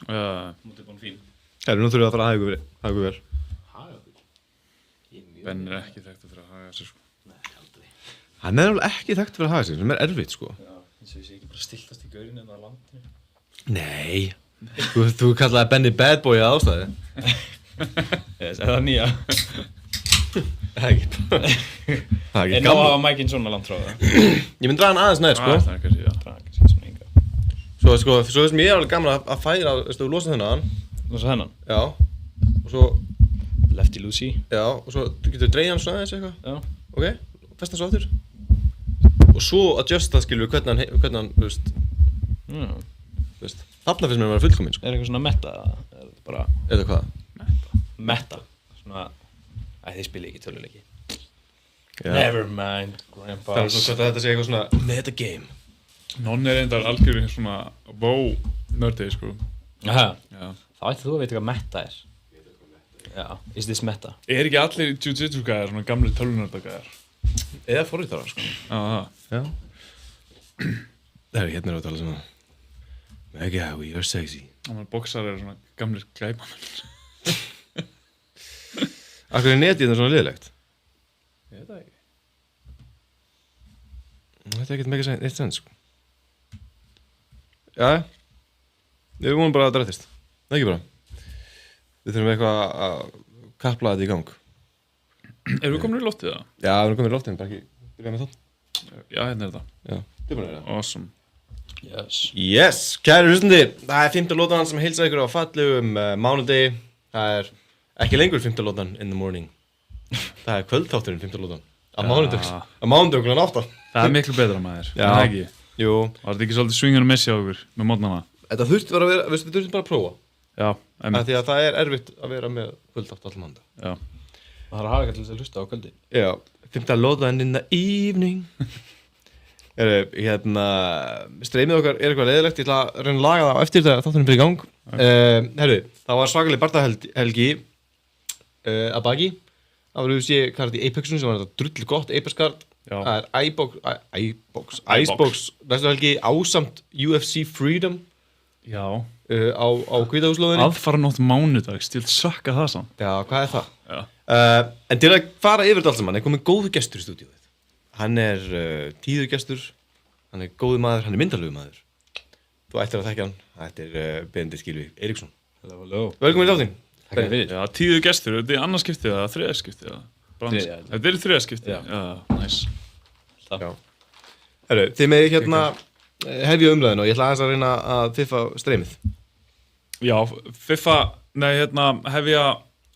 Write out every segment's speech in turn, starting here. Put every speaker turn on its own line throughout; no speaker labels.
Mútið búin fín.
Nú þurfum við að fara að haga ykkur vel.
Haga ykkur?
Ben ekki þekktur fyrir að haga sér, sko.
Nei, aldrei.
Hann alveg ekki þekkt fyrir að haga sig, sem erfitt, sko.
Já, eins og ég sé ekki bara stiltast í gaurinu en á landinu.
Nei. Þú kallaði Benny Bad Boy að ástæði.
Er það nýja?
Það er ekki
En nú hafa mækinn svona landtróða.
Ég myndi draga hann aðeins næður, sko.
Það er kannski, já.
Draga kannski svona yngra.
Svo sem ég alveg gaman að færa, þú losa þennan.
Losa þennan?
Já. Og svo,
Lefty Lucy.
já, og svo getur þú dreigja hann svona aðeins eitthvað.
Já.
Ok, festa svo aftur. Og svo adjusta, skilur við, hvernig hann, þú veist. Þarna finnst mér að vera fullkominn, sko.
Er eitthvað svona meta? Er þetta bara
Eða hvað?
meta? Svona, þið spila ekki töluleiki.
Já.
Never mind, grandpa.
Það er svo hvort að þetta sé eitthvað svona metagame.
Nonni er reyndar algjörðu svona nördið, sko.
Aha,
Já.
þá ætti þú að vita hvað meta er. Já, is this meta?
Er ekki allir jiu-jitsu gæðar, svona gamli tölvunördagæðar?
Eða forritarar, sko.
Já.
Já. Það er hérna að tala sem að Mega, we are sexy.
Þannig að boxar eru svona gamlir glæpamenn.
Akkur er netið það svona liðlegt?
Ég veit það ekki.
Þetta er ekkert mega eitt sens, sko. Já, við vonum bara að það rættist. Það ekki bara. Við þurfum eitthvað að kapla þetta í gang.
Erum við komin í loftið það?
Já, við erum komin í loftinu, bara ekki byrja með það.
Já, hérna er þetta.
Já, þið búin að vera.
Awesome.
Yes, kæri hlustandi, það er 5. lótan sem heilsa ykkur á fallegum mánudegi. Það er ekki lengur 5. lótan in the morning. Það er kvöldþátturinn 5. lótan. Á mánudegi klukkan 8.
Það er miklu betra maður.
Já.
Það ekki.
Jú.
Var þetta ekki svolítið swingur og missi á okkur með mótnana?
Þetta þurfti bara að vera, við þurftum bara að prófa.
Já.
Því að það er erfitt að vera með kvöldþátt allan mánudag.
Já.
Það þarf að hafa eitthvað til að hlusta á kvöldi.
Já, 5. lótan in the evening. Streymið okkar er eitthvað leiðilegt. Ég ætla að reyna að laga það á eftir þegar þátturinn fyrir í gang. Það var svakaleg bardahelgi að baki. Það var kart í Apexun sem var þetta drull gott Apex-kart.
Já.
Það er Icebox næstu helgi ásamt UFC Freedom
Já.
á Hvítahúslóðinni.
Aðfaranótt mánudags, til sökka það samt.
Já, hvað er það?
Já.
En til að fara yfir þetta allt saman er komið góður gestur í stúdíóið. Hann er tíður gestur, hann er góður maður, hann er myndarlegur maður. Þú ættir að þekkja hann. Þetta er Benedikt Gylfi Eiríksson.
Hello.
Velkomin í þáttinn.
Takk fyrir.
Já, 10 gestur, þetta er annað skiptið eða 3. skiptið eða?
Þriðja.
Þetta er 3. skiptið?
Já.
Nice.
Já. Herru, þið með hefja umræðinu og ég ætla aðeins að reyna að fiffa streymið.
Já, hefja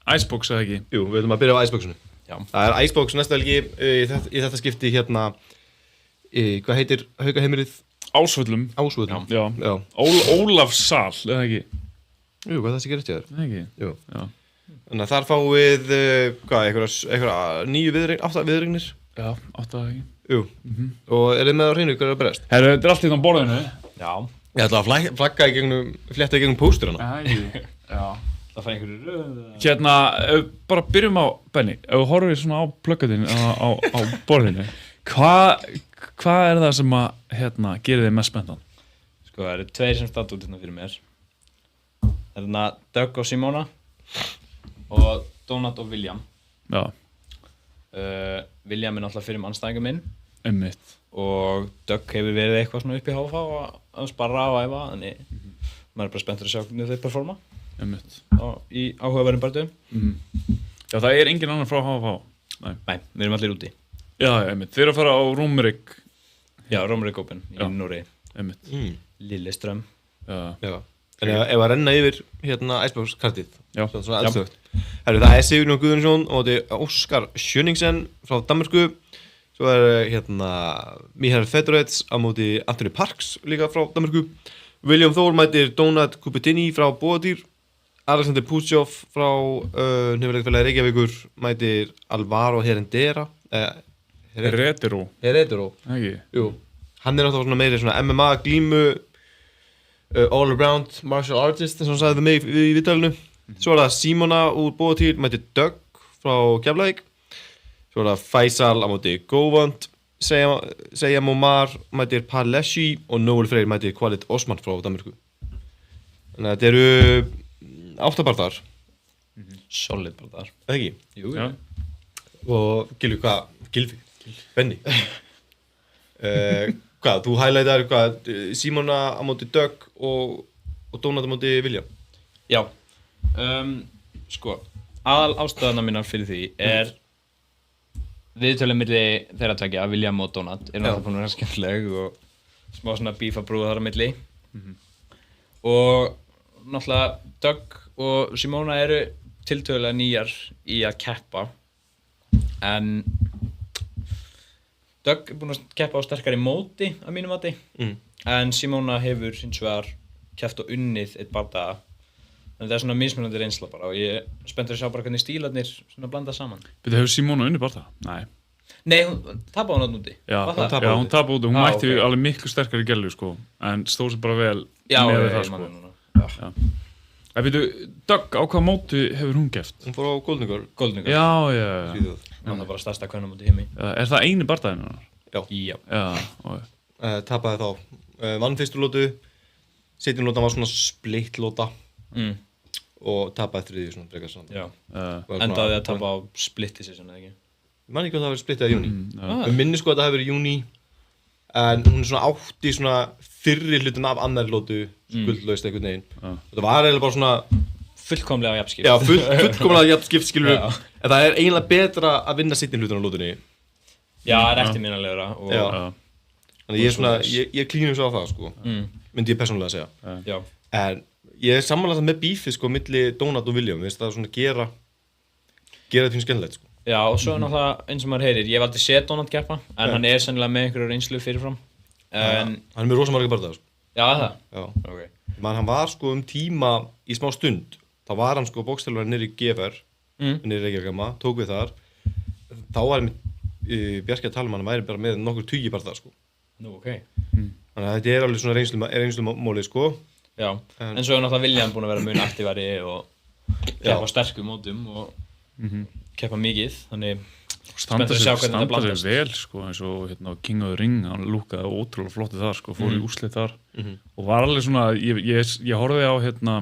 Icebox eða ekki?
Jú, við ætlum að byrja á Iceboxinu.
Já.
Það er Icebox næsta helgi í þetta skipti hvað heitir haukaheimilið?
Ásvöllum.
Ásvöllum.
Já. Ólafssal, eða ekki?
Jú, hvað það sé gerist hjá þér?
Eða ekki?
Jú.
Já.
Þannig að þar fáum við, einhverja 9 8 viðregnir.
Já, 8 eða ekki?
Jú. Og er þið með á hreinu ykkur að berast?
Herru, þetta er allt hérna á borðinu.
Já.
Ég ætla að fletta í gegnum pósturana.
Ekki? Já.
Það fær einhverju röð.
Hérna, bara byrjum á, Benni, ef þú horfir svona á pluggatinn á borðinu, hvað er það sem að, gerir þig mest spenntan?
Sko, það eru 2 sem standa út hérna fyrir mér. Það er Doug og Simona og Donat og William.
Já.
William er náttúrulega fyrir anstæðingur minn
Einmitt.
og Doug hefur verið eitthvað svona upp í HFA að sparra og æfa, þannig maður er bara spenntur að sjá hvernig þau performa
Einmitt.
í áhugaverðum barndöfum.
Já, það er engin annar frá HFH.
Nei, við erum allir úti.
Já, einmitt. Þið eru að fara á Rúmrik.
Já, Rómrik Open í Noregi.
Einmitt.
Lilleström.
Já. En ef að renna yfir Icebox-kartið.
Já.
Svona eldstögt. Herru, það er Sigurjón Guðjónsson og þetta er Óskar Schöningsen frá Danmörku. Svo er Michael Fedorets á móti Anthony Parks líka frá Danmörku. William Þór mætir Donat Kupetini frá Bóðadýr. Alexander Puchov frá Nefnilegfélagi Reykjavíkur mætir Alvaro Herendera.
Heredero. Ekki?
Jú. Hann er náttúrulega svona meiri svona MMA glímu all around martial artist eins og hann sagði mig í viðtalinu. Svo er það Simona úr Bóðadýr mætir Doug frá Keflavík. Svo er það Faisal á móti Govant. Seyam Omar mætir Paleshi og Noel Freyr mætir Khalid Osman frá Danmörku. Þannig að þetta eru 8 barðar,
Solid bara þar.
eða ekki?
Jú,
Já.
Og Gylfi, hvað? Gylfi? Benni? Hvað, þú highlightar hvað? Símona á móti Dögg og Donat á móti William?
Já, sko, aðal ástæðana mínar fyrir því er viðtölum milli þeirra tveggja, William og Donat, er náttúrulega búin að vera skemmtileg og smá svona bífa brúða þar á milli. Og náttúrulega Dögg og Simona eru tiltölulega nýjar í að keppa, en Dögg er búin að keppa á sterkari móti að mínu mati, en Simona hefur hins vegar keppt og unnið eitt bardaga. Þannig það er svona mismunandi reynsla bara og ég er spenntur að sjá bara hvernig stílarnir svona blanda saman.
Byrju, hefur Simona unni bara það? Nei.
Nei, hún tapaði hún úti.
Já,
Var það?
já, hún tapaði úti. Hún mætti
ok.
alveg miklu sterkari gellu, sko. En stóð sér bara vel
Já,
með
ég
það,
man
sko.
það núna.
En byrju, Dögg, á hvað móti hefur hún geft?
Hún fór á Goldningur,
Goldningur.
Já, já.
Svíþjóð.
Það var bara stærsta kvennum út í heimi.
Er það eini bardaginn hennar?
Já.
Já.
Já, ok.
Tapaði þá. Vann fyrstu lótu, seinni lótan var svona splitt lóta og tapaði þriðju svona frekar saman.
Já.
Var svona-
Endaði að tapa á splitti sér svona, ekki?
Ég man ekki hvað það hafi verið splittið í júní.
Ah.
Við minni sko að það hafi verið í júní, en hún er svona átti svona fyrri hlutin af annari lótu skuldlaust einhvern veginn. Þetta var eiginlega bara svona,
Fullkomlega jafnskipt.
já, fullkomlega jafn skipt skilur
Já.
en það er eiginlega betra að vinna seinni hlutin á lótunni.
Já, það er eftirminnilegra og
Já.
Já.
Þannig ég er svona, ég klínum svo á það sko, myndi ég persónulega segja.
Já.
En ég er samanlega með bífið sko milli Donat og William, veist það svona gera þetta fyrir skemmtilegt sko.
Já, og svo er náttúrulega eins og maður heyrir, ég hef aldrei séð Donald keppa, en hann er sennilega með einhverju reynslu fyrirfram. En,
Hann er með rosa marga bardaga sko.
já, það.
Já.
Ok.
Man, hann var sko tíma í smá stund, þá var hann sko bókstælulega niður í GFR, niður í Reykjavíkama, tók við þar. Þá var hann Bjarki að tala um hann væri bara með nokkur 20 bardaga sko.
Nú, ok.
Þannig að þetta er alveg svona reynslumóli sko.
Já, en svo er náttúrulega William búin að vera mun aktívari og keppa sterkum mótum og keppa mikið, þannig
Standa
spenntur að sjá hvernig þetta
sér
blandast.
vel, sko, eins og hérna King of the Ring, hann lúkaði ótrúlega flottið þar, sko, fór í úrslit þar og var alveg svona, ég horfði á hérna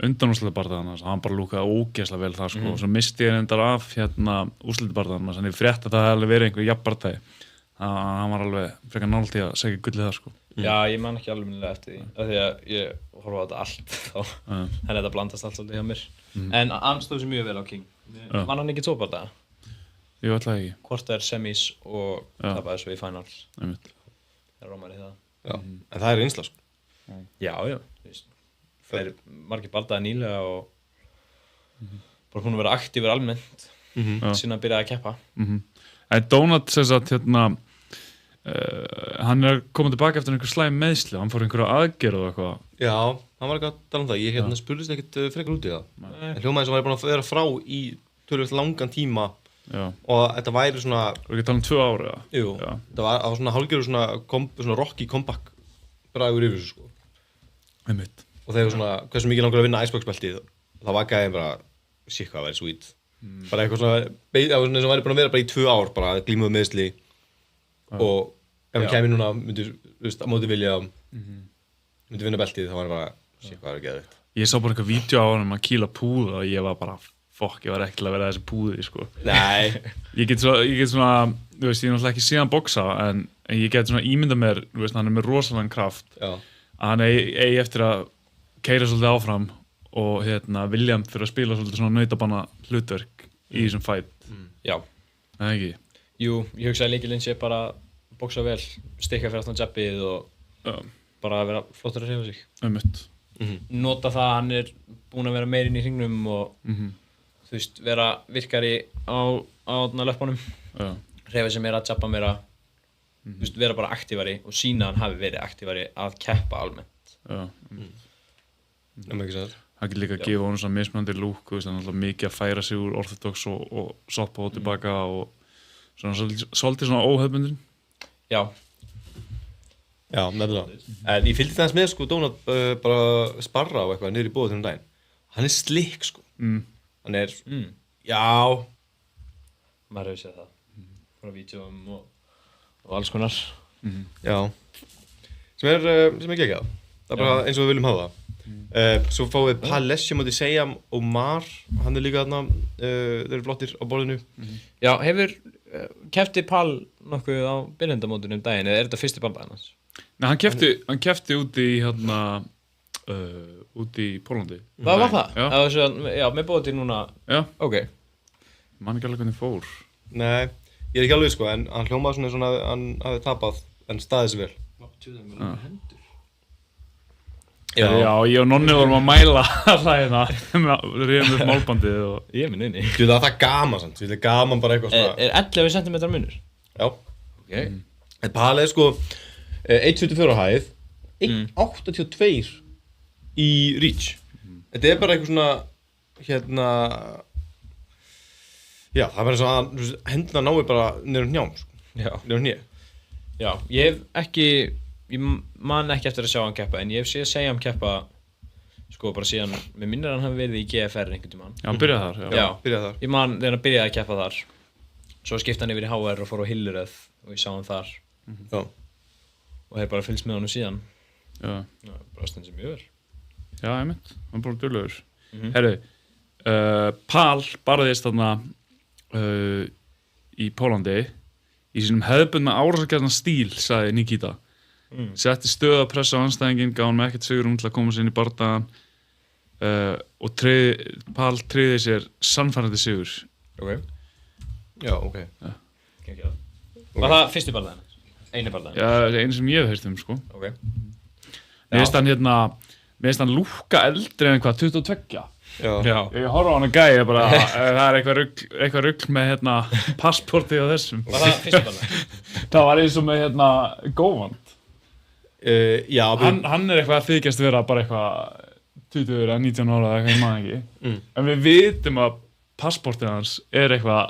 undanúrslitabardaðan, hann bara lúkaði ógeðslega vel þar, sko, og svo misti ég endar af hérna úrslitabardaðan, þannig frétt að það hefði alveg verið einhver jafnbardagi, hann var alveg frekar nálægt í að segja gullið þar, sko.
Já, ég man ekki alveg minnilega eftir því, af því að ég horfa á þetta allt þá, en þetta blandast allt svolítið hjá mér. En hann stóð sér mjög vel á King. Vann hann ekki tópardaga?
Ég ætlaði ekki,
Hvort er semis og tapaði svo í finals.
einmitt.
Það rómar í það.
Já. En það er reynsla sko.
Já, já, þú veist. Það er margir baldaði nýlega og bara hún að vera aktífur almennt síðan að byrja að keppa.
En Donat, sem sagt, hérna, hann er komið tilbaka eftir einhver slæm meðsli, hann fór einhverja aðgerð og eitthvað.
Já, hann var ekki að tala um það. Ég hérna spurðist ekkert frekar út í það. En hljómaði sem væri búin að vera frá í tölvöld langan tíma
Já,
og þetta væri svona,
og ekki tala um 2 ára, eða?
jú,
Já.
þetta var á svona hálfgerður svona rocky comeback bragur yfir þessu sko.
Einmitt.
Og þeir eru svona, hversu mikið langar að vinna Icebox-beltið, það var gæðin bara, shit hvað væri sweet. Bara eitthvað svona, það var svona eins og væri búin að vera bara í 2 ár, bara að glíma með meðsli og ef hann kæmi núna, myndi, þú veist, á móti William, myndi vinna beltið, þá var hann bara, shit hvað væri geðvikt.
Ég sá bara einhver vídeo á hann að kýla púða og ég var bara, fokk, ég var ekki til að vera þessi púði, sko.
Nei.
Ég get svona, þú veist, ég er náttúrulega ekki síðan boksa, en ég get svona ímynda mér, þú veist, hann er með rosalega kraft,
Já.
að hann eigi eftir að keyra svolítið áfram og hérna, William fyrir að spila svolítið svona nautabanna hlutverk í þessum fight.
Já.
Það er ekki?
Jú, ég hugsaði líkilinn sé bara boksa vel, stikka fyrir aftan jabbið og bara vera flottur að hreyfa sig.
Einmitt.
Nota það að hann er búinn að vera meirinn í hringnum og þú veist, vera virkari á löpunum,
Já.
hreyfa sig meira, jabba meira, þú veist, vera bara aktívari og sína að hann hafi verið aktívari að keppa almennt.
Já.
Það með ekki segja.
Það getur líka að gefa honum svona mismunandi lúk, þú veist, hann er alltaf mikið að færa sig úr orthodox og soppa og tilbaka og svona svolítið svona óhefbundin.
Já.
Já, nefnilega. En ég fylgdi það með sko, Donat bara sparra á eitthvað niður í bóðu þennum daginn. Hann er slick sko. Hann er, já,
Maður hefur séð það. Frá vídeóum og alls konar.
já. Sem er geggjað. Það er bara eins og við viljum hafa það. Svo fáum við Palessi mútið Seyam og Mar, hann líka þarna, þeir eru flottir á borðinu.
Já, hefur kefti Pal nokkuð á byrjendamótunum daginn, eða þetta fyrsti bardaginn hans?
Nei, hann kefti úti í hérna úti í Pólandi.
Hvað var það?
Já.
Já, með bóti núna.
Já,
Ok.
man ekki alveg hvernig fór.
Nei, ég ekki alveg sko, en hann hljómaði svona að hann hafi tapað, en staðið sér vel.
Já, ég og Nonni vorum að mæla það hérna, ríðum upp málbandið og...
Ég minn inni.
Þú veit að það er gaman samt, þú veit það er gaman bara eitthvað svona.
Er 11 cm munur?
Já.
Ok.
En Palið sko 1,74 á hæð, 1,82 í reach. Þetta er bara eitthvað svona, hérna, já, það verður svo að hendina nái bara niður njám, sko,
Já.
niður hnið.
Já, ég man ekki eftir að sjá hann keppa, en ég hef séð Seyam keppa, sko, bara síðan, mér minnir hann hafi verið í GFR einhvern tímann.
Já, hann byrjaði þar,
Já,
Byrjaði þar.
ég man þegar hann byrjaði að keppa þar. Svo skipti hann yfir í HR og fór á Hilleröð og ég sá hann þar.
Já.
Og hef bara fylgst með honum síðan.
Já,
Já, bara stundum mjög vel.
já, einmitt, hann er bara duglegur. Herru, Pal barðist þarna í Pólandi í sínum hefðbundna árásargjarnan stíl, sagði Nikita. Setti stöða pressa á anstæðinginn, gaf hann með ekkert sigur til að koma sér inn í bardagan og Pal tryggði sér sannfærandi sigur.
Ok.
Já, ok.
Var það fyrsti bardaginn? Einu bardaginn?
Já, það er einu sem ég hef heyrt sko.
Ok.
Mér finnst hann lúkka eldri en hvað, 22?
Já.
Ég horfa á hann að gæja bara, það er eitthvað rugl með passportið á þessum.
Var það fyrsti bardaginn?
Það var eins og með Góvand.
Já,
Hann er eitthvað að þykjast vera bara eitthvað 20 eða 19 ára eða eitthvað, ég man ekki. En við vitum að passportið hans er eitthvað,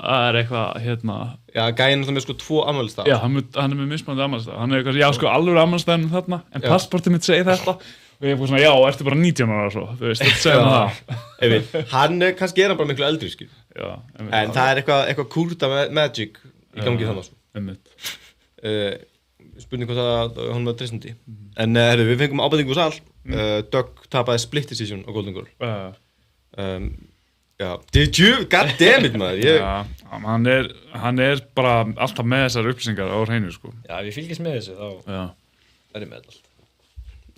Já, gæinn það með sko 2 afmælisdaga.
já, hann er með mismunandi afmælisdag. Hann er eitthvað, já, sko, alveg afmælisdaginn þarna, en passportið mitt segir þetta. Og ég er búin svona, já, ertu bara 19 ára svo, þú veist, þetta segir það.
Hann kannski er hann bara miklu eldri, skil.
Já,
En það er eitthvað kúrta magic í gangi þannig, sko.
einmitt.
Spurning hvað það hann var tristandi. En herru, við fengum ábendingu úr sal. Doug tapaði split decision á Golden Girl. Já, goddammit maður.
Já, hann er bara alltaf með þessar upplýsingar á hreinu, sko.
Já, ef ég fylgist með þessu, þá
Já.
er ég með allt.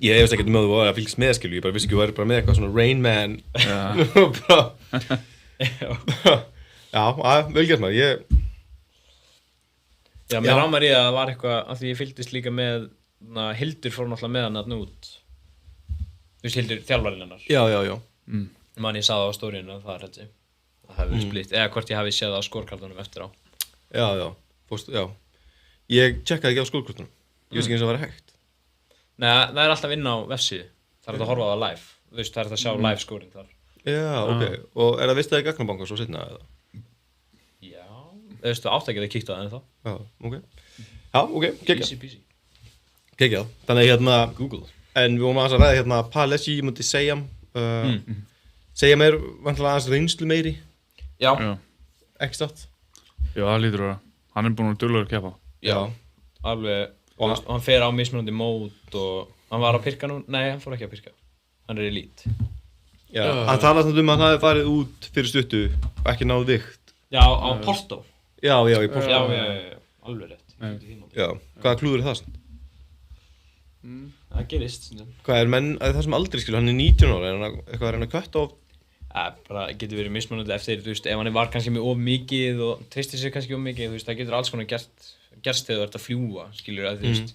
Ég hefist ekkert með þú að fylgst með, skilu. Ég bara vissi ekki að þú væri bara með eitthvað svona Rain Man.
Já.
Já, vel gert maður.
Já, mér rámar í að það var eitthvað, af því ég fylgdist líka með, Hildur fór náttúrulega með hann þarna út. Þú veist, Hildur, þjálfarinn hennar.
Já.
Man, ég sá það á stóriðinu, það held ég. Það hefði verið splitt, eða hvort ég hafi séð það á skórkartunum eftir á.
Já. Ég tjekkaði ekki á skólkortunum. Ég vissi ekki eins og það væri hægt.
Nei, það er alltaf inn á vefsíðu. Það er hægt að horfa á það live. Þú veist, það er hægt að sjá live scoring þar.
Já, ok. Og er það vist það í Gagnabanka svo seinna eða?
Já, þú veist, þú átt ekki að kíkta það ennþá.
Já, ok, geggjað.
Easy peasy.
Geggjað. Þannig
Google.
en við vorum aðeins að ræða Palessi múti Seyam. Seyam er vantilega aðeins reynslu meiri,
Já.
ekki satt?
Já, það lítur að vera. Hann er búin að duglegur að keppa.
Já, alveg. Og hann fer á mismunandi mót og hann var að pirka nú. Nei, hann fór ekki að pirka. Hann er elite.
Já, hann talaði að hann hafi farið út fyrir stuttu og ekki náð vikt.
Já, á Porto.
Já, í Porto.
Já, alveg rétt.
Já, hvaða klúður er það samt?
Það gerist.
Hvað er menn, það sem aldrei skilur, hann er 19 ára, er hann eitthvað að reyna að kvætta á?
Bara getur verið mismunandi eftir, þú veist, ef hann var kannski með of mikið og treystir sér kannski of mikið, þú veist, það getur alls konar gerst þegar þú ert að fljúga, skilur, að þú veist,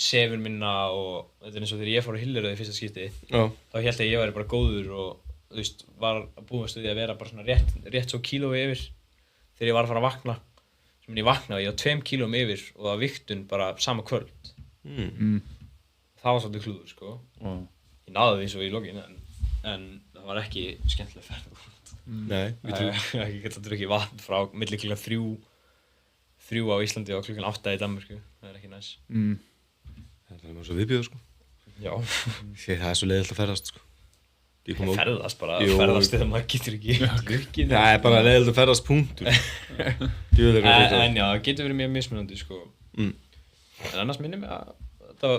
sefur minna og þetta er eins og þegar ég fór á Hilleröð í fyrsta skipti, þá hélt ég væri bara góður og, þú veist, var að búast við því að vera bara svona rétt svo kílói yfir þegar ég var að fara að vakna, sem ég vaknaði og ég var 2 kílóum yfir og það vigtun bara sama kvöld. Það var svolítið klúður, sko. Ég náði því svo í lokin, en það var ekki skemmtileg ferð.
Nei,
ég get að drukja vatn frá milli klukkan 3 á Íslandi og klukkan 8 í Danmörku. Það er ekki næs.
Það er mjög svo viðbjöður, sko.
Já.
Það er svo leiðilegt að ferðast, sko.
Það ferðast bara, ferðast þegar maður getur ekki drukkið.
Það er bara leiðilegt að ferðast, punktur.
En já, það getur verið mjög mismunandi, sko. En annars minnum ég að þetta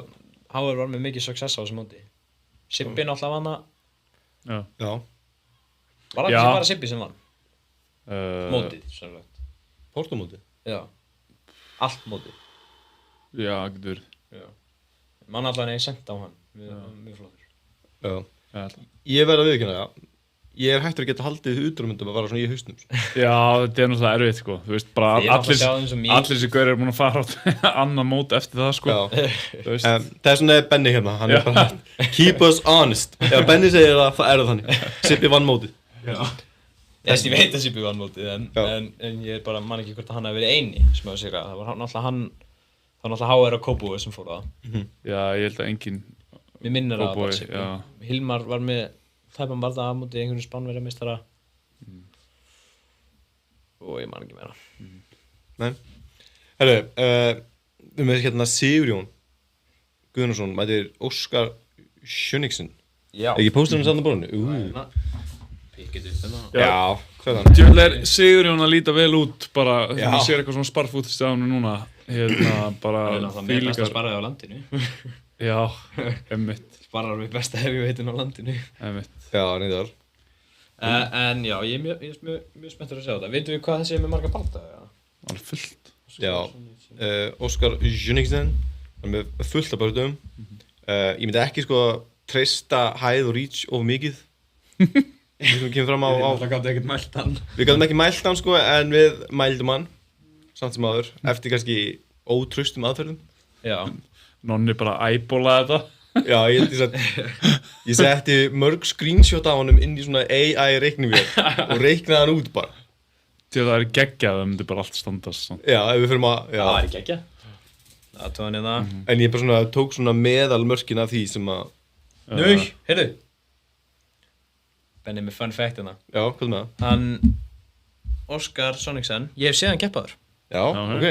HR var með mikið success á þessu móti. Sibbi náttúrulega vann það.
Já.
Já.
Var það
Já.
ekki bara Sibbi sem vann?
Uh,
Mótið, sannlega.
Póstamóti.
Já. Allt mótið.
Já, getur.
Já. Man allan ég senda á hann. Mjög flottur.
Já.
Já,
Ég verð að viðurkenna það. Ég er hættur að geta haldið utanumundum að vara svona í hausnum.
já, þetta er náttúrulega erfitt, sko. Þú veist, bara
Þið er náttúrulega að sjá þeim sem
allir þessi gaurir er búin að fara á annan mót eftir það, sko.
Já.
Þú veist.
Það er svona Benni hérna, hann er bara keep us honest. Ef Benni segir það, það er það þannig. Sibbi vann mótið.
Já. Ég veit að Sibbi vann mótið, en ég er bara, man ekki hvort að hann hafi verið eini sem hefur sigrað. Það var náttúrulega hann, það var náttúrulega HR og Kópói sem fór það.
Já, ég held að engin
Mér minnir að það
Kópavogi,
bara Sibbi.
já.
Hilmar var með tæpan barða af mótið einhvern Spánverjameistara. Og ég man ekki meira.
Nei. Herru, við með hérna Sigurjón Guðnason, mætir Óskar Schöningsson.
Já.
Ekki póstur hann saman á borðinu?
Pikkið upp hérna.
Já, hvað er hann?
Djöfull er Sigurjón að líta vel út bara
Já.
þegar maður sér eitthvað svona sparfútist á hennu núna hérna bara
Það er náttúrulega með besta
þvílíkar
sparraði á landinu.
já, emmitt,
Sparrar við besta heavyweightin á landinu.
Já, reyndar.
En já, ég er mjög spenntur að sjá þetta. Veitum við hvað þessi er með marga bardaga?
hann er fullt
Já, Óskar Schöningsson, hann er með fullt af börnum. Ég myndi ekki sko treysta hæð og reach of mikið. Við kemur fram á
Það gáttu ekkert mælt hann.
Við gætum ekki mælt hann sko, en við mældum hann samt sem áður, eftir kannski ótraustum aðferðum.
Já.
Nonni bara æbólaði þetta
Já, ég setti mörg screenshot af honum inn í svona AI reiknivél og reiknaði hann út bara.
til það er geggjað, það myndi bara allt standast svona.
Já, ef við fyrir að, já.
Það er ekki ekki. Það tóð hann í það.
En ég bara svona tók svona meðalmörkin af því sem að,
Nú, heyrðu. Benni með fun fact hérna.
já, hvað er með það?
Hann, Óskar Schöningsson, ég hef séð hann keppaður.
Já, ok.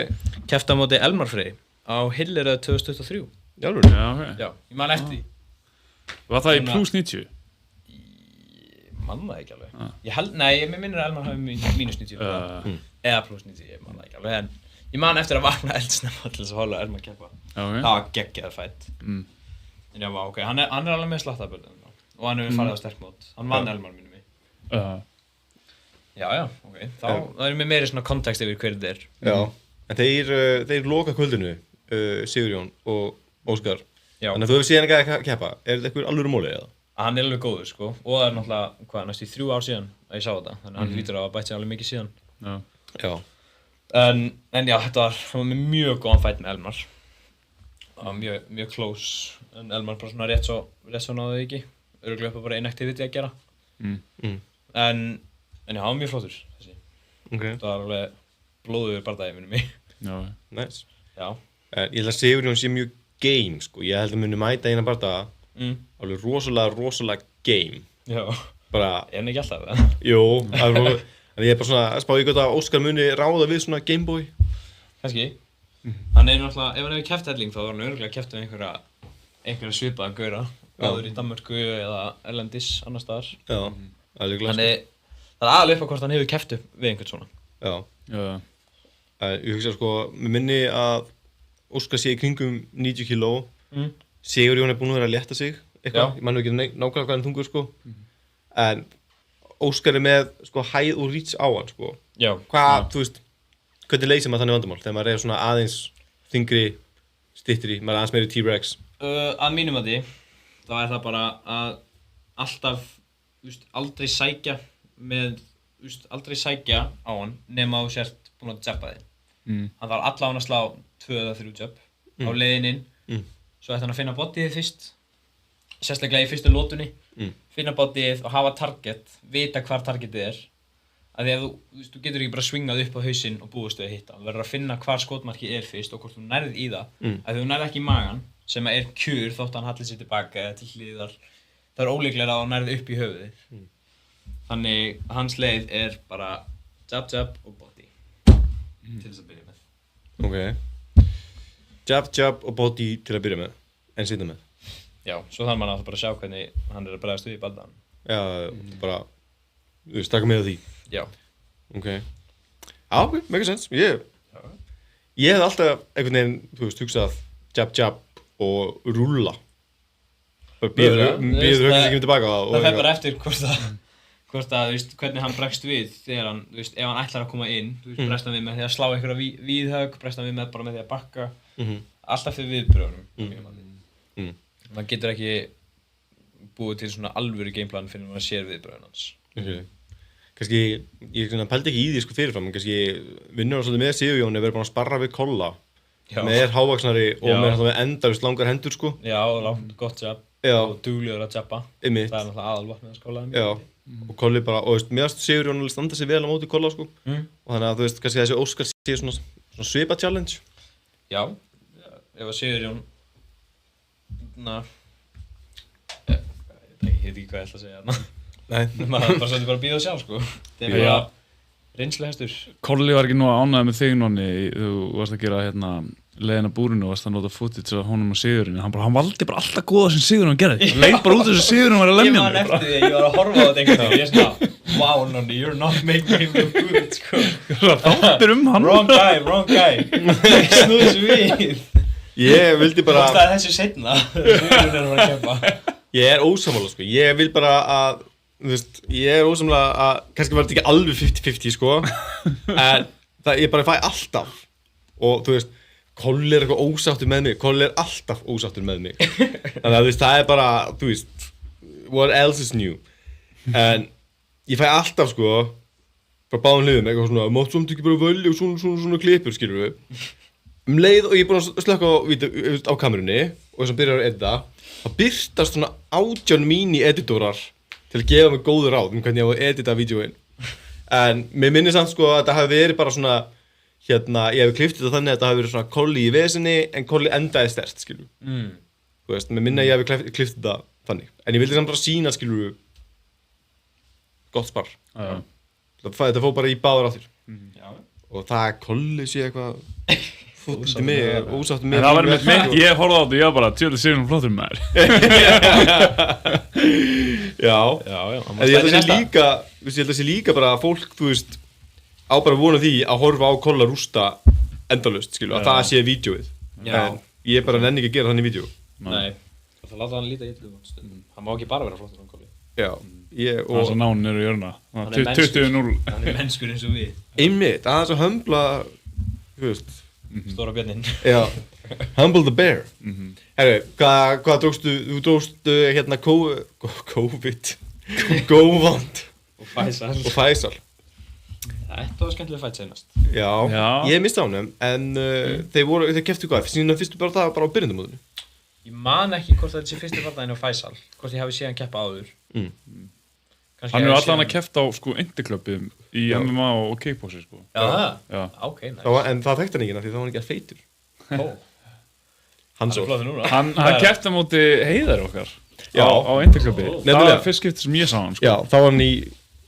Keppti á móti Elmar Frey á Hillera 2023.
Já, alveg.
Já, ok.
Já, ég man eftir því.
Var það í
Svona-
plus 90?
Ég man það ekki alveg. Ég held, nei, ég minnir að Elmar hafi mínus 90 fyrir það. Eða plus 90, ég man það ekki alveg. En ég man eftir að vakna eldsnemma til þess að hóla Elmar keppa.
Já, ok.
Það var geggjaður fætt.
Mm.
En já, ok, hann er alveg með sláttabörðin. Og hann hefur farið á sterk mót. Hann vann Elmar minnum mig. Já, ok. Þá erum við meiri svona kontekst yfir hver þetta er.
Já, en þeir loka kvöldinu, Sigurjón og Óskar.
Já.
Þannig að þú hefur síðan ekki að keppa. Er þetta eitthvað alvöru móli eða?
Hann er alveg góður, sko. Og það er náttúrulega, hvað, næstu 3 ár síðan að ég sá þetta. Þannig að hann lítur að hafa bætt sér alveg mikið síðan.
Já.
Já.
En já, hann var með mjög góðan fætt með Elmar. Það var mjög close. En Elmar bara svona rétt svo náðu þau ekki. Örugglega upp á bara inactivity að gera. En já, hann var mjög flottur, þessi.
Ok,
Það var alveg blóðugur bardagi minnum mig.
Já.
nice.
Já.
Ég held að Sigurjón sé mjög game, sko. Ég held að muni mæta eina bardaga, alveg rosalega game.
Já.
Bara,
Er hann ekki alltaf það?
jú, en ég er bara svona að spá í hvað að Óskar muni ráða við svona Gameboy.
Kannski. Hann er náttúrulega, ef hann hefur keppt helling þá var hann örugglega keppt um einhverja svipaða gaura. Áður í Danmörku eða erlendis annars staðar.
Já, alveg glæst.
Það er aðalega upp á hvort hann hefur keppt upp við einhvern svona.
Já,
Já.
ég hugsa sko, mér minni að Óskar sé í kringum 90 kíló. Sigurjón er búinn að vera að létta sig eitthvað,
Já.
ég man nú ekki nákvæmlega hvað hann þungur sko. En Óskar er með sko hæð og reach á hann sko.
Já.
Hvað, þú veist, hvernig leysir maður þannig vandamál þegar maður er svona aðeins þyngri, styttri, maður er aðeins meiri T-Rex?
Að mínum að því, þá er það bara að alltaf, aldrei sækja aldrei sækja á hann nema þú sért búinn að jabba þig. Hann þarf allavega að slá 2 eða 3 jab á leiðinn inn. Svo ætti hann að finna bodyið fyrst, sérstaklega í fyrstu lótunni. Finna bodyið og hafa target, vita hvar targetið er. Af því að þú getur ekki bara swingað upp á hausinn og búist við að hitta. Þú verður að finna hvar skotmarkið er fyrst og hvort þú nærð í það. Af því að þú nærð ekki í magann, sem er kjur þótt hann hallir sér tilbaka eða til hliðar. Það er ólíklega að þú nærð upp í höfuðið. Þannig hans leið er bara jab, jab og body. Til þess að byrja með.
Ok. Jab og body til að byrja með, en sitja með.
Já, svo þarf maður bara að sjá hvernig hann er að bregðast við í baldan.
Já, bara, þú veist, taka með því.
Já.
Ok. Já, ok, make sense. Ég hef alltaf einhvern veginn, þú veist, hugsað jab og rúlla. bara býður Hauksson ekki tilbaka
það fer bara eftir hvort að, þú veist, hvernig hann bregst við þegar hann, þú veist, ef hann ætlar að koma inn, þú veist, bregst hann við með því að slá einhverja víðhögg, bregst hann við bara með því að bakka, alltaf fyrir viðbröðunum. Man getur ekki búið til svona alvöru gameplan fyrir maður sér viðbröðun hans.
Kannski, ég pældi ekki í því sko fyrirfram, en kannski vinnur hann svolítið með Sigurjón að vera búin að sparra við Kolla, með hávaxnari og með endalaust langar hendur sko.
Já, gott jab, og duglegur að jabba, það er náttúrulega aðalvopnið að skóla. Og Kolli bara, og veist, mér finnst Sigurjón alveg standa sig vel á móti Kolla sko. Og þannig að þú veist, kannski þessi Óskar sé svona svipa challenge. Já, ef að Sigurjón, ég veit ekki hvað ég ætla að segja þarna. Nei. Maður bara svolítið bara að bíða og sjá sko. Það er bara reynsluhestur.
Kolli var ekki nú að ánægða með þig Nonni, þú varst að gera leiðina búrinu og varst að nota footage af honum og Sigurinn. Hann valdi bara alltaf góða sem Sigurinn gerði. Hann leit bara út þessu Sigurinn var að lemja
hann. Ég man eftir því að ég var að horfa á þetta einhvern veginn. Ég er svona, wow Nonni, you're not making him look good, sko.
Þáttur hann.
Wrong guy. Snúðu þessu við.
Ég vildi bara...
Það er þessu seinna. Sigurinn að fara að keppa.
Ég er ósammála, sko. Ég vil bara að, þú veist, ég er ósammála að, kannski var þetta ekki alveg 50-50, sko. En ég bara fæ alltaf. Og þú veist, Kolli er eitthvað ósáttur með mig, Kolli er alltaf ósáttur með mig. Þannig að þú veist, það er bara, þú veist, what else is new? En ég fæ alltaf, sko, bara báðum hliðum, eitthvað svona, máttu samt ekki bara velja og svona klippur, skilur við. Leið og ég er búinn að slökka á kamerunni og þess að byrja að edita, það birtast svona 18 mini-editorar til að gefa mig góð ráð hvernig ég á að edita vídeóin. En mér minnir samt, sko, að það hafi verið bara svona, ég hef klift þetta þannig að þetta hafi verið svona Kolli í vesinni en Kolli endaði sterkt, skilur. Þú veist, mér minna að ég hef klift þetta þannig. En ég vildi samt bara sýna, skilur, gott spar. Þetta fór bara í báðar áttir. Og það er Kolli sé eitthvað fótið mig, ósáttu mig.
En það var mitt, ég horfði á þetta og ég var bara tjóðlega Sigurinn flottur með
Já. En ég held að það sé líka bara að fólk, þú veist, á bara vona því að horfa á Kolla rústa endalaust, skilur, að það sé vídeóið. En ég bara nenni ekki að gera þannig vídeó.
Nei, það láta hann líta illa út stundum. Hann má ekki bara vera flottur á Kolli.
Já,
hann er svo nán niður í jörna. 20-0.
Hann er mennskur eins og við.
Einmitt, aðeins að hömbla, þú veist.
Stóra björnin.
Já, humble the bear. Herru, hvað dróstu, þú dróstu hérna COVID, Góvand og Faisal.
Þetta var skemmtilega fætt seinast.
Já, ég misti á honum, en þeir keftu hvað, fyrstu bara á byrjendamóðinu.
Ég man ekki hvort þetta sé fyrstu bardaginn á Faisal, hvort ég hafi séð hann keppa áður.
Hann hefur allan að keppt á sko indie-klöppum í MMA og kickboxi sko.
Já, ok, nice.
En það þekkti hann ekki því þá var hann ekki að feitur.
Hann er flottur núna.
Hann keppti á móti Heiðar okkar á indie-klöppi. Það var fyrst skipti sem ég sá hann sko.
Já, þá var hann í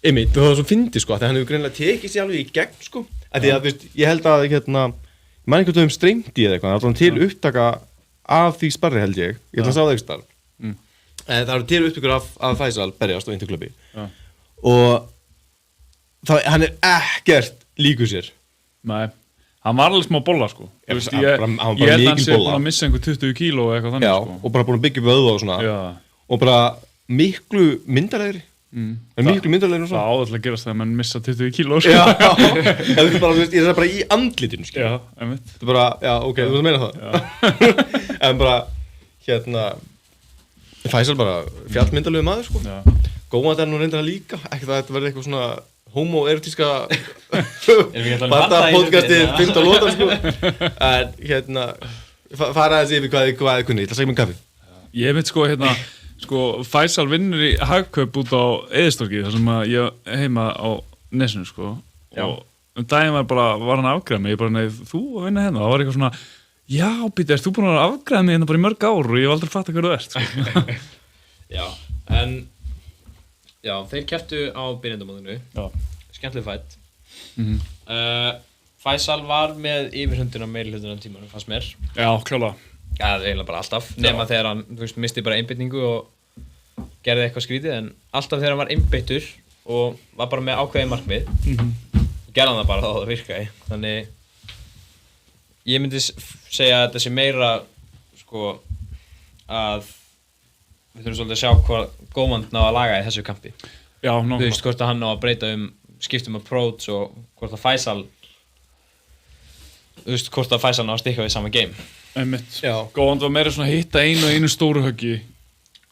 einmitt, það var svo fyndið sko, þegar hann hefur greinilega tekið sér alveg í gegn sko. Því að, þú veist, ég held að, ég man ekki hvort við höfum streymt í eða eitthvað, allan til upptaka af því sparri held ég ætla að sá það ekki starf. Það eru til upptökur af Faisal berjast á indie-klöppi. Og hann er ekkert líkur sér.
Nei, hann var alveg smá bolla sko.
Hann
ég held að hann sé búin að missa einhver 20 kíló eða eitthvað þannig sko.
Og bara búin að byggja vöðva og svona. Og bara miklu myndarlegri. Miklu myndarlegri og svona.
Það áður að gerast þegar mann missa 20 kíló sko.
Já, ég er bara í andlitinu sko.
Já, einmitt.
Það er bara, já, ok, þú veist að meina það. En bara, Faisal bara fjallmyndalegu maður sko. Góðan er nú reyndar að líka, ekki það að þetta verði eitthvað svona homoerotíska podcastið 15 lótar sko. En fara aðeins yfir hvað þið kunni, ég ætla að segja mér kaffi.
Ég veit sko, Faisal vinnur í hagkaup út á Eiðistorgi þar sem að ég heima á Nesinu sko. Og daginn var hann afgræða mig, ég bara, nei, þú að vinna hérna. Það var eitthvað svona, já, Pítur, þú búin að afgræða mig hérna bara í mörg ár og ég hef aldrei fattað hvað þú ert sko.
Já, en já, þeir kepptu á byrjendamóðinu. Skemmtileg fætt. Faisal var með yfirhundina meirihlutunum tímanum, fannst mér.
Já, klálega.
Já, það er eiginlega bara alltaf. Nema þegar hann, þú veist, misti bara einbeitingu og gerði eitthvað skrítið, en alltaf þegar hann var einbeittur og var bara með ákveðið markmið, gerði hann það bara þá það virkaði. Þannig, ég myndi segja að þetta sé meira, sko, að við þurfum svolítið að sjá hvað Gómand ná að laga í þessu kampi.
Já,
Þú
nákvæmlega.
veist, hvort að hann ná að breyta skiptum approach og hvort að Faisal þú veist, hvort að Faisal ná að stikka við sama game.
Einmitt.
Já.
Góðan var meira svona að hitta einu stóru höggi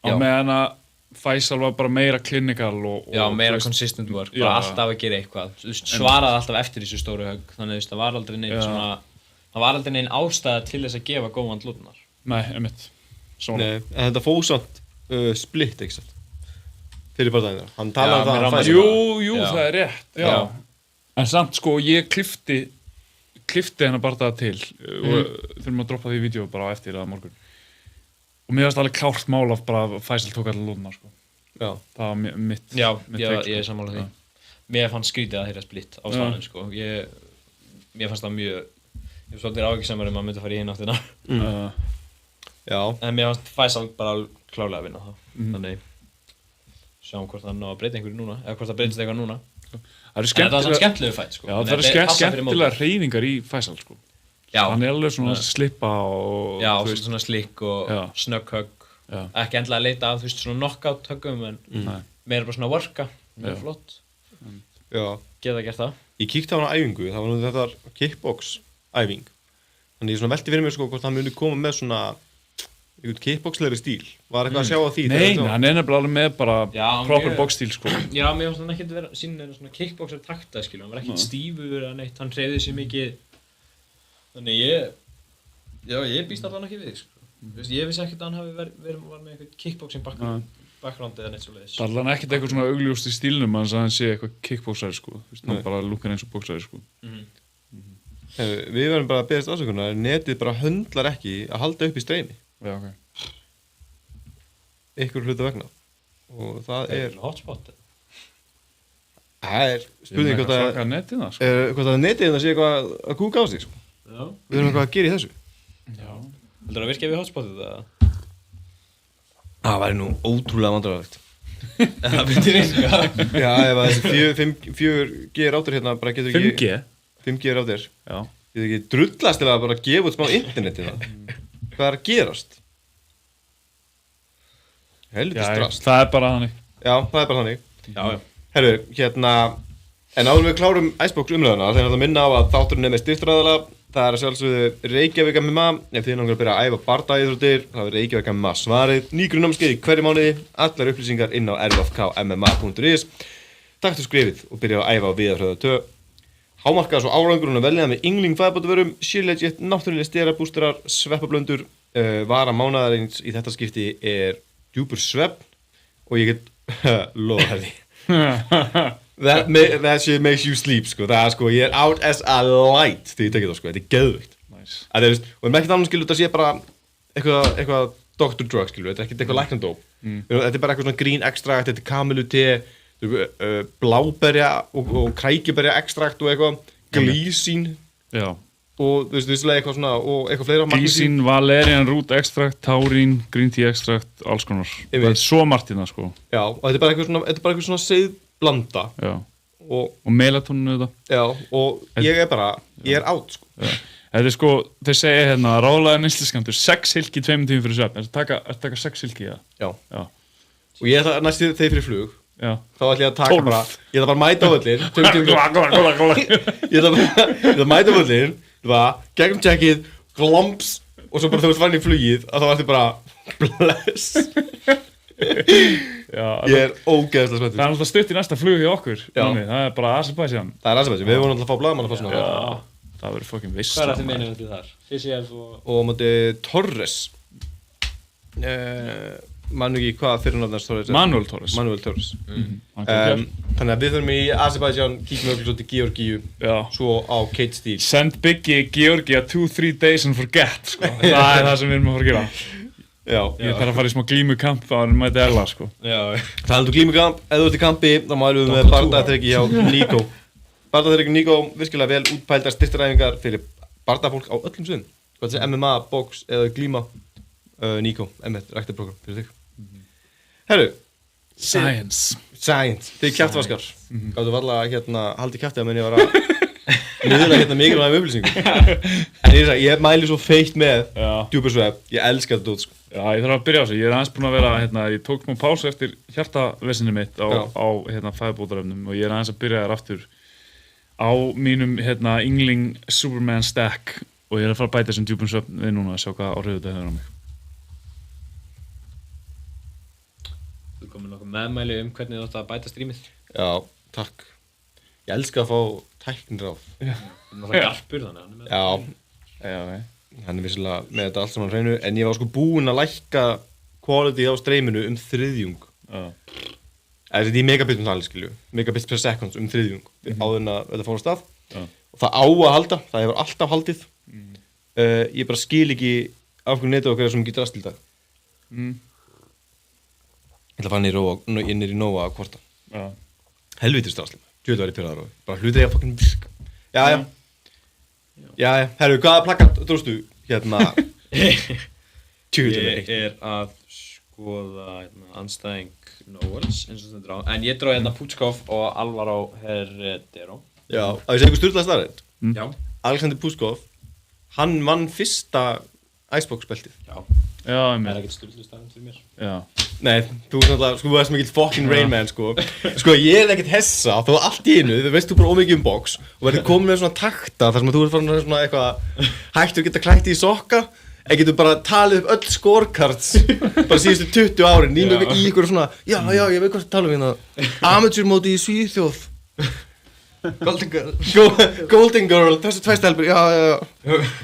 á
Já.
meðan að Faisal var bara meira clinical og
Já, meira
þú veist,
consistent work,
Já.
bara alltaf að gera eitthvað. Þú veist, svaraði alltaf eftir þessu stóru högg, þannig þú veist, það var aldrei neinn
Já.
svona, það var aldrei neinn ástæða til þess að gefa Gómand lútnar.
Nei, einmitt. Svona.
Nei, en þetta fóð samt split, ekki satt? Fyrir bara daginn þeirra. Hann talaði
Já,
um það
mér
að hann
rámaði-
fæði
Jú,
Já.
það er rétt. Já.
Já.
En samt sko, ég klippti hennar bara það til og þurfum að droppa því í vídeo bara á eftir að morgun. Og mér varst alveg klárt mál af bara að Faisal tók allir lúna, sko.
Já.
Það var mitt
Já,
mitt
ég
take,
er
sko.
sammála því.
Já.
Mér fannst skrítið að þeirra splitt á staðnum, sko. Mér fannst það mjög, ég var svolítið áhyggjusamur að myndi fara í hinn áttina.
Já.
En mér fannst Faisal bara klárlega að vinna það. Þannig, sjáum hvort það ná að breyta einhverju núna, eða hvort það breytist eitthvað núna.
Það eru
En það var samt
skemmtilega,
skemmtilegu fætt, sko.
já,
Þannig
það
að
eru
passar fyrir mótið.
skemmtilega hreyfingar í Faisal, sko.
Já,
Hann er alveg svona að slippa og
já,
þú veist,
svona slikk og
Já.
snögg högg.
já,
Ekki endilega að leita að, þú veist, svona knockout höggum, en
nei,
meira bara svona worka. Mjög
Já.
flott.
Já.
Geta gert það.
Ég kíkti á hana æfingu, það var nú þetta var kickbox æfing. Þannig ég svona velti fyrir mér sko hvort hann muni koma með svona einhvern kickboxlegri stíl. Var eitthvað að sjá á því?
nei, hann er nefnilega alveg með bara
Já,
proper
mjög-
boxstíl, sko.
Já, mér fannst hann ekkert vera, sín er svona kickboxer takta, skilur, hann var ekkert stífur eða neitt, hann hreyfði sér mikið. Þannig ég býst allan ekki við, sko. Þú veist, ég vissi ekkert að hann hafi var með eitthvað kickboxing background eða neitt svo leiðis.
Það er alveg ekkert eitthvað svona augljóst í stílnum hans að hann sé eitthvað kickboxari, sko. Þú veist, hann bara lukkar eins og boxari, sko.
Við verðum bara að beðast ásökunar, netið bara höndlar ekki að halda upp í streymi.
Já, ok.
Ykkur hluta vegna. Og það er
hotspot.
Það er spurning hvort að
Svaka netið það, sko.
hvort að netið það sé eitthvað að kúka á sig, sko.
Já.
Við erum eitthvað að gera í þessu.
Já.
Heldur það virkja við hotspotið það?
Það væri nú ótrúlega vandræðalegt.
Það byrtir eitthvað.
Já, ef að þessi 4G ráttur hérna bara getur ekki
5G?
5G ráttur
Já.
getur ekki drullast til að bara gefa út smá internetið það. Hvað er að gerast? Helviti
Já,
strast.
það er bara þannig.
Já, það er bara þannig.
Já, já.
Herru, hérna, en áður en við klárum Icebox umræðuna, þegar það minna á að þátturinn er með styrktaraðala, það er að sjálfsögðu Reykjavík MMA, ef þið langar að byrja að æfa bardagaíþróttir, þá er Reykjavík MMA svarið, ný grunnnámskeið í hverju mánuði, allar upplýsingar inn á rfkmma.is. Taktu skrifið og byrja að æfa á viðarhröða tö. Hámarkaða svo árangurinn að velja með yngling fæðbótavörum, Shieldjet, náttúrulega styrabústerar, sveppablöndur, vara mánaðarins í þetta skipti er djúpur svefn og ég get lofa því. That shit makes you sleep, sko. Það er sko, ég er out as a light þegar ég tekið það, sko. Þetta er geðvikt.
Nice.
Það er, og ég með ekkert annars skilur þetta sé bara eitthvað Dr. Drug, skilur. Þetta er ekkert eitthvað læknandóp. Þetta er bara eitthvað svona green extract, þetta er kamilu te, bláberja og krækiberja extract og eitthvað, glísín
Já.
og þú veist, vissulega eitthvað svona, og eitthvað fleira.
Glísín, valerian root extract, taurín, green tea extract, alls konar. Það er svo margt í það, sko.
Já, og þetta er bara eitthvað svona seiðblanda
Já.
og,
Og melatóninu þetta.
já, og ég er out, sko.
Já. Þetta er sko, þeir segja hérna, ráðlega neysliskamtur, 6 silki 2 tímum fyrir svefn. Er það taka 6 silki í það?
Já.
Já.
Og ég ætla næst þegar fyrir flug,
Já.
þá ætla ég að taka
12.
bara, ég ætla bara að mæta á völlin, ég ætla að mæta á völlin, gegnum checkið, glomps, og svo bara þegar þú ert farin í flugið, að þá ertu bara, bless.
Já.
Ég er ógeðslega spenntur.
Það er alltaf stutt í næsta flug hjá okkur.
Já.
Þannig, það er bara Azerbaijan.
Það er aðeins, við vorum alltaf að fá blaðmann að fá svona.
Já. Það verður fucking veist.
Hvað er þetta meina þetta þar? FCF og...
Og á móti Torres, mann ekki hvað fyrirnafnars Torres er.
Manuel Torres.
Manuel Torres.
Hann kom hér.
Þannig að við þurfum í Azerbaijan, kíkjum okkur svo til Georgíu,
Já.
svo á Kate Steele.
Send Biggie Georgia 2-3 days and forget, sko. Það er það sem við erum að fara að gera.
Já.
Ég þarf að fara í smá glímukamp þá en mæti Ella, sko.
Já.
Það heldur glímukamp, ef þú ert í kampi, þá mælum við með bardaðatryggi hjá Nico. Bardaðatryggi Nico, virkilega vel útpældar styrtaræfingar fyrir bardafólk á öllum sviðum. Hvað þessi MMA, box eða glíma, Nico, M1, ræktarprogram fyrir þig. Herru,
Science.
Science, þið kjæftvaskar. Gáttu varla hérna, haldi kjæfti að menn ég var að miðla hérna mikilvægum upplýsingum. En ég mæli svo feitt með
Já.
djúpusvefn, ég elska þetta dót, sko.
Já, ég þarf að byrja á þessu. Ég er aðeins búinn að vera, ég tók smá pásu eftir hjartavesinni mitt á fæðubótarefnum og ég er aðeins að byrja þar aftur á mínum, Yngling Superman stack og ég er að fara að bæta þessum djúpum svefn við núna að sjá hvað áhrif þetta hefur á mig.
Þú komið nokkuð meðmæli hvernig þú átt að bæta strímið.
Já, takk. Ég elska að fá tækniráð.
Það er náttúrulega garpur þannig að hann er með.
Já,
Já,
hann er vissilega með þetta allt saman á hreinu, en ég var sko búinn að lækka quality á streaminu 3/3.
Já.
Þetta er megabitum talið, skilju. Megabits per second 3/3 áður en að þetta fór á stað.
Já.
Og það á að halda, það hefur alltaf haldið. Ég bara skil ekki af hverju netið okkar er svona ekki drast til dag. Ég ætla að fara inn í Nóa að kvarta.
Já.
Helvítið straslega. Djöðlega var ég pyrraður á því. Bara hlutið ég að fucking virka. Jæja, herru, hvaða plakat dróstu hérna?
Ég er að skoða andstæðing Noels eins og þetta á. En ég dró hérna Puchkov og Alvaro Herrero.
Já, að ég segi ykkur sturlaða staðreynd.
Já.
Alexander Puchkov, hann vann fyrsta Icebox-beltið.
Já.
Já,
Það er ekkert styrlu staðan fyrir mér.
Já.
Nei, þú veist náttúrulega, sko, þú veist mikill fucking Rain Man, sko. Sko, ég er ekkert hessa, þó allt í einu, þú veist þú bara ómikið box og verður komin með svona takta þar sem þú ert farin svona eitthvað hættur að geta klætt í sokka, en getur bara talið upp öll scorecards bara síðustu 20 árin, nýmur í ykkur svona, já, ég veit hvað það tala um hérna, amateur móti í Svíþjóð.
Golden Girl.
Golden Girl, þessi tvær stelpur, já.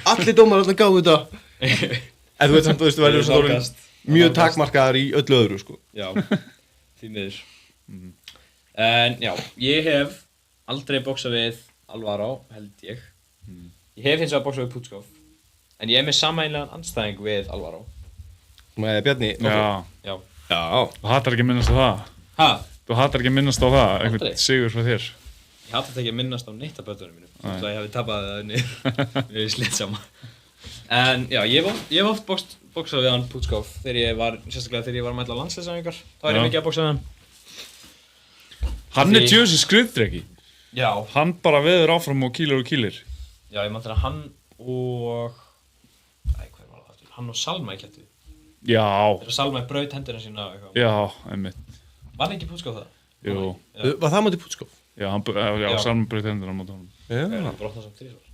Allir dómar alltaf gáðu þetta. En þú veit samt, þú verður svona mjög takmarkaðar í öllu öðru, sko.
Já, því miður. En já, ég hef aldrei boxað við Alvaro, held ég. Ég hef hins vegar boxað við Puchkov. En ég er með sameiginlegan andstæðing við Alvaro.
Með Bjarni.
Já.
Já.
Já.
Þú hattar ekki að minnast á það.
Ha?
Þú hattar ekki að minnast á það,
Aldrei.
einhvern sigur frá þér.
Ég hatt þetta ekki að minnast á neitt af bötunum mínum. Þannig að ég hafi tapað það niður í slitt sama. En já, ég hef oft boxað við hann Puchkov sérstaklega þegar ég var að mæla landsliðsæfingar. Þá er ég mikið að boxa við hann.
Hann er djöfisins skriðdreki.
Já.
Hann bara veður áfram og kýlir.
Já, ég man þegar hann og... hvað var það aftur? Hann og Salma í kettu.
Já.
Þegar Salma braut hendina sína eitthvað.
Já, einmitt.
Var ekki Puchkov það?
Jú.
Var það mótið Puchkov?
Já, Salma braut hendina á móti honum.
Já.
Það brotnaði samt 3 svar.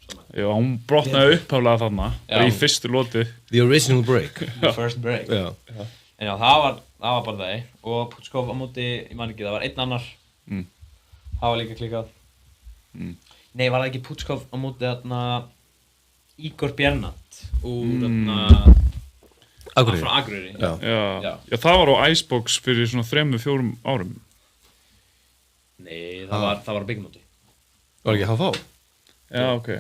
Já, hún brotnaði upphaflega þarna, bara í fyrstu loti.
The original break.
The first break.
Já.
En já, það var bara það. Og Puchkov á móti, ég man ekki, það var einn annar. Það var líka klikkað. Nei, var það ekki Puchkov á móti þarna Igor Bjernat úr
Akureyri.
frá Akureyri.
Já, það var á Icebox fyrir svona 3-4 árum.
Nei, það var á Big móti.
Var ekki HV?
Já, ok.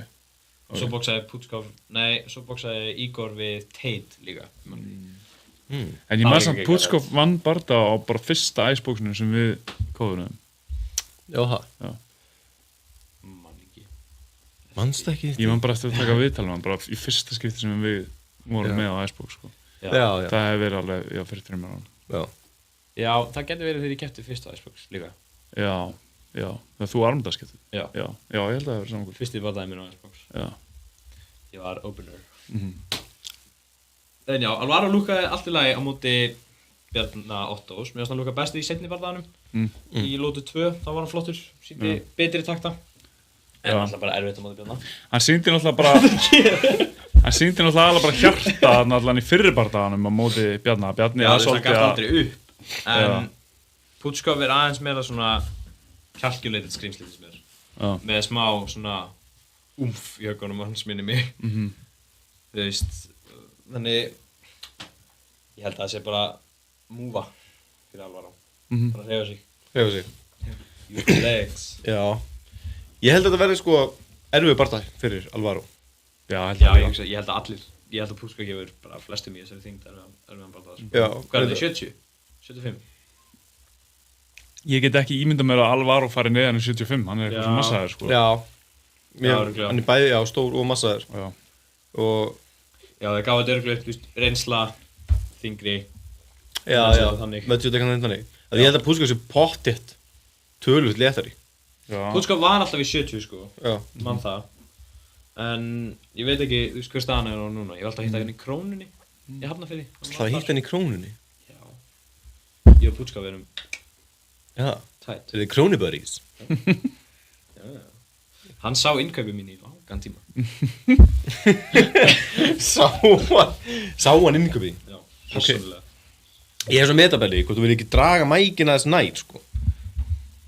Svo boxaði Igor við Tate líka.
En ég maður samt Puchkov vann barða á bara fyrsta Iceboxinu sem við kóðunum.
Jóha.
Já.
Man ekki.
Manstu ekki?
Ég man bara eftir að taka viðtal með hann, bara í fyrsta skipti sem við vorum með á Icebox, sko.
Já.
Það hefur verið alveg, fyrir 3 árum.
Já.
Já, það getur verið þegar ég keppti fyrst á Icebox líka.
Já. Það þú armdaskiptið.
Já.
Já, ég held að það verið saman.
Fyrst ég barðaði mér á Icebox.
Já.
Ég var opener. En já, Alvaro lúkaði allt í lagi á móti Bjarna Ottos. Mér fannst hann lúka besti í seinni barðaðanum. Í lótu 2, þá var hann flottur. Sýndi betri takta. En alltaf bara erfitt á móti Bjarna.
Hann sýndi náttúrulega bara hjarta allan í fyrri barðaðanum á móti Bjarna. Bjarni
Já,
er
það gaf
að...
aldrei upp. En Puchkov er aðeins meira svona calculated skrýmsli til mér. Með smá svona úmf í höggunum hans minni mig. Þú veist, þannig ég held að það sé bara múva fyrir Alvaro. Bara hreyfa sig.
Hreyfa sig.
Use the legs.
Já. Ég held að þetta verði sko erfið barndæg fyrir Alvaro.
Já,
ég held að Puchkov gefur bara flestum í þessari þyngd erfiðan barndæg.
Já.
Hvað er þetta, 70? 75?
Ég get ekki ímyndað mér að Alvaro fari neðan í 75, hann er eitthvað svo massaður, sko.
Já. Hann er bæði, stór og massaður.
Já.
Og...
Já, það gaf þetta örglega upp, reynsla, þyngri.
Já. Möttu þetta kannan þannig. Ég held að Puchkov sé pottitt tölvöld léttari.
Puchkov var alltaf í 70 sko,
Já.
mann það. En ég veit ekki, þú veist hvað staðan er á núna. Ég var alltaf að hitta henni í Krónunni, í Hafnarfirði.
Það hitt hann í Krónunni.
Já. Ég og Puchkov erum
Já.
tætt.
Þetta er Krónibuddies.
Hann sá innkaupi mín í langan tíma.
Sá hann innköpi.
Já, persónulega.
Ég er svo metabelli, hvort þú vil ekki draga mækina þess nær, sko.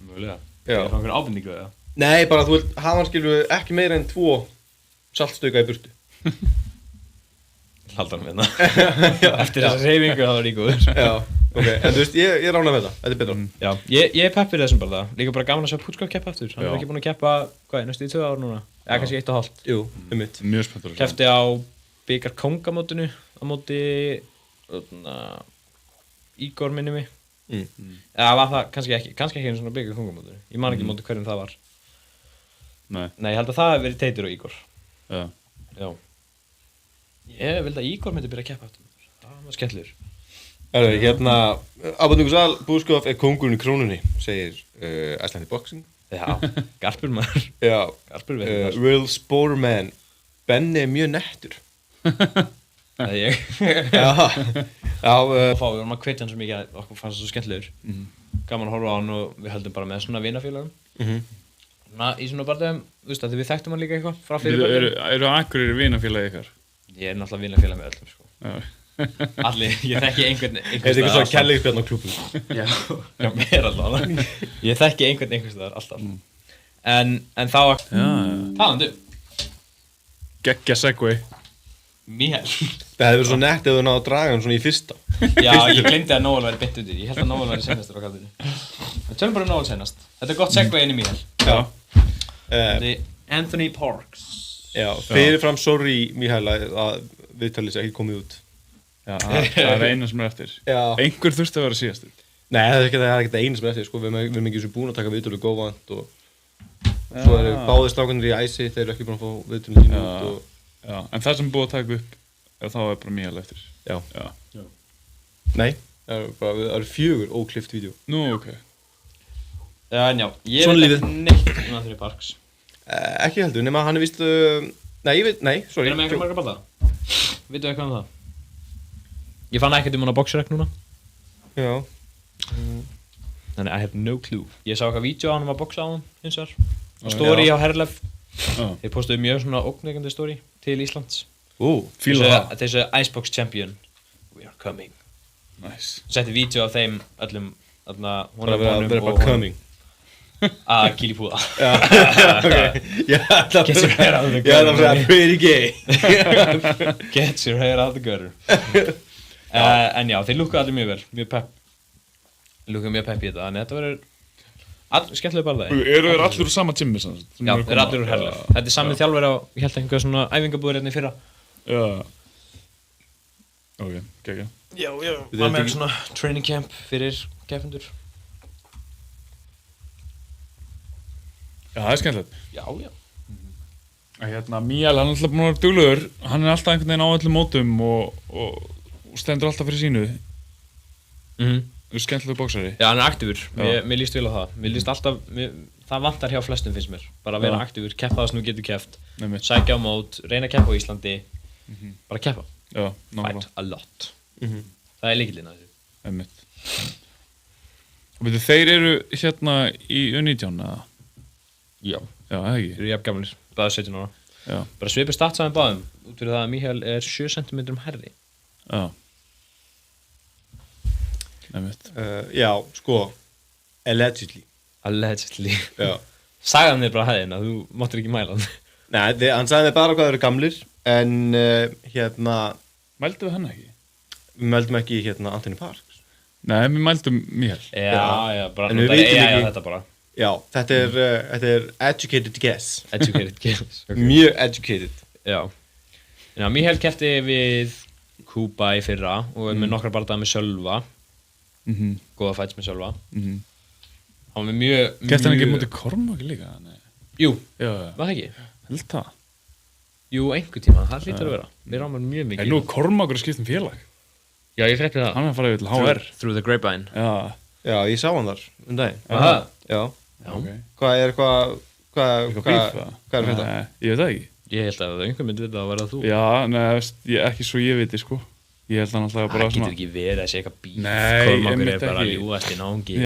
Mögulega.
Já.
Er það einhver ábendingu eða?
Nei, bara þú vilt hafa hann skilur ekki meira en 2 saltstauka í burtu.
Haldan með það. Eftir þessa reyfingu það var ég góður.
Já, ok, en þú veist, ég rána með það, þetta er betra.
Já, ég er pepp fyrir þessum bara það. Líka bara gaman að sjá Puchkov keppa aftur. Hann er ekki búinn að keppa, næstu í 2 ár núna. Eða kannski 1,5.
Jú, mitt.
Mjög spenntur.
Keppti á bikar kongamótinu á móti Ígor minni mig. Eða var það kannski ekki einu svona bikar kongamótinu. Ég man ekki móti hverjum það var. Nei, ég held að það hef verið Teitur og Ígor. Já. Ég vildi að Ígor myndi byrja að keppa aftur. Það var skemmtilegur.
Hérna, Abandungu Sal, Puchkov er kóngurinn í Krónunni, segir Icelandic Boxing.
Já, garpur maður.
Já,
Garpur veitur maður.
Real Sportman, Benni er mjög nettur.
Það er ég.
Já,
Við vorum að hvetja hann svo mikið að okkur fannst það svo skemmtilegur. Gaman að horfa á hann og við höldum bara með svona vinafélagum. Í svona barðum, þú veist að við þekktum hann líka eitthvað frá fyrirbæri.
Eru Akureyri vinafélagi ykkar?
Ég er náttúrulega vinafélag með öllum, sko. Allir, ég þekki einhvern
þetta er eitthvað svona kærleiksbjarn á klúbum.
Já, mér alltaf. Ég þekki einhvern staðar alltaf. En þá, talandi.
Geggja segway.
Míhel.
Það hefði verið svo nett ef þú náðu að draga hann svona í fyrsta.
Já, ég glemdi að Nóel væri beint úti. Ég held að Nóel væri senastur á kaldinu. Við tölum bara um Nóel senast. Þetta er gott segway inn í Míhel.
Já.
Þetta er Anthony Parks.
Já, fyrirfram sorry Míhel að viðtalið sé ekki komið út.
Já, það er eina sem er eftir.
Já.
Einhver þurfti að vera síðastur.
Nei, það er ekki það eina sem er eftir, sko. Við erum ekki svo búin að taka viðtalið góðvant og svo eru báðir strákanir í æsi, þeir eru ekki búin að fá viðtalið sín út og...
Já, en það sem búið að taka upp, þá er bara Míhel eftir.
Já. Nei, það eru 4 óklippt vídeo.
Nú, ok.
Já, en já, ég
Svona
veit
lífið.
ekki neitt um Anthony Parks.
Ekki heldur, nema hann er víst... Nei, sorry.
Er hann með einhver marga balta? Vittu eitthvað um það? Ég fann ekkert um hann á boxrec núna.
Já.
Þannig, I have no clue. Ég sá eitthvað vídeo á hann að boxa á hann, hins vegar. Story á Herlef. Þeir postuðu mjög svona ógnveikandi story til Íslands.
Fíla það.
Þessu Icebox Champion. We are coming.
Nice.
Setti vídeo af þeim öllum, þarna,
Bara vera bara coming.
Að kýla í púða.
Já, ok.
Get your hair out of the
Ég ætla að segja pretty gay.
Get your hair out of the gutter. En já, þeir lúkka allir mjög vel. Mjög pepp. Lúkka mjög pepp í þetta. Þannig þetta verður skemmtilega bara það.
Eru þeir allir úr sama tími?
Já, þeir eru allir úr Herlef. Þetta er samið þjálfari á, ég held einhverja svona æfingabúðir hérna í fyrra.
Já. Ok, geggja.
Já. Var með svona training camp fyrir keppendur.
Já, það er skemmtilegt.
Já.
Míhel, hann er alltaf búinn að vera duglegur. Hann er alltaf einhvern veginn á öllum mótum og stendur alltaf fyrir sínu. Þú er skemmtilegur bóksari.
Já, hann er aktífur. Mér líst vel á það. Mér líst alltaf, það vantar hjá flestum finnst mér. Bara að vera aktífur, keppa það sem þú getur keppt. Sækja á mót, reyna að keppa á Íslandi. Bara keppa.
Já, nákvæmlega.
Fight a lot. Það er lykillinn að þessu.
Einmitt. Og veitu, þeir eru hérna í U19 eða?
Já.
Já, eða ekki?
Þeir eru jafn gamlir, báðir 17 ára.
Já.
Bara svipið statsaðum báðum, út fyrir það að Míhel er 7 cm herri.
Já. Einmitt.
Já, sko, allegedly.
Já. Sagði þér bara hæðina, þú máttir ekki mæla hann.
Nei, hann sagði mér bara hvað þeir eru gamlir, en
Mældu við hann ekki?
Við mældum ekki Anthony Parks.
Nei, við mældum Míhel.
Já, bara
en við
notaði
vitum
AI á
ekki
þetta bara.
Já, þetta er educated guess.
Educated guess. Okay.
Mjög educated.
Já. Já, Míhel keppti við Kuba í fyrra og með nokkra bardaga með Sölva. Góða fights með Sölva. Hann var með mjög...
Keppti hann ekki mútið Kormáki líka? Nei.
Jú,
Já.
var það ekki?
Held það.
Jú, einhver tíma, það hlýtur að vera. Mér rámar mjög mikið.
En nú Kormákur er skipt félag.
Já, ég frétti það.
Hann er að fara yfir til HR.
Through the grapevine.
Já.
Já, ég sá hann þar daginn.
Aha.
Já.
Ok.
Hvað er eitthvað
Eitthvað bíf, það?
Hvað er þetta?
Nei, ég veit það ekki.
Ég held að einhver myndi vita að vera þú.
Já, nei, veist, ekki svo ég viti, sko. Ég held að hann alltaf bara
Það getur ekki verið að segja eitthvað bíf.
Nei,
Kormákur
einmitt
bara
ekki.
ljúgast í náungi.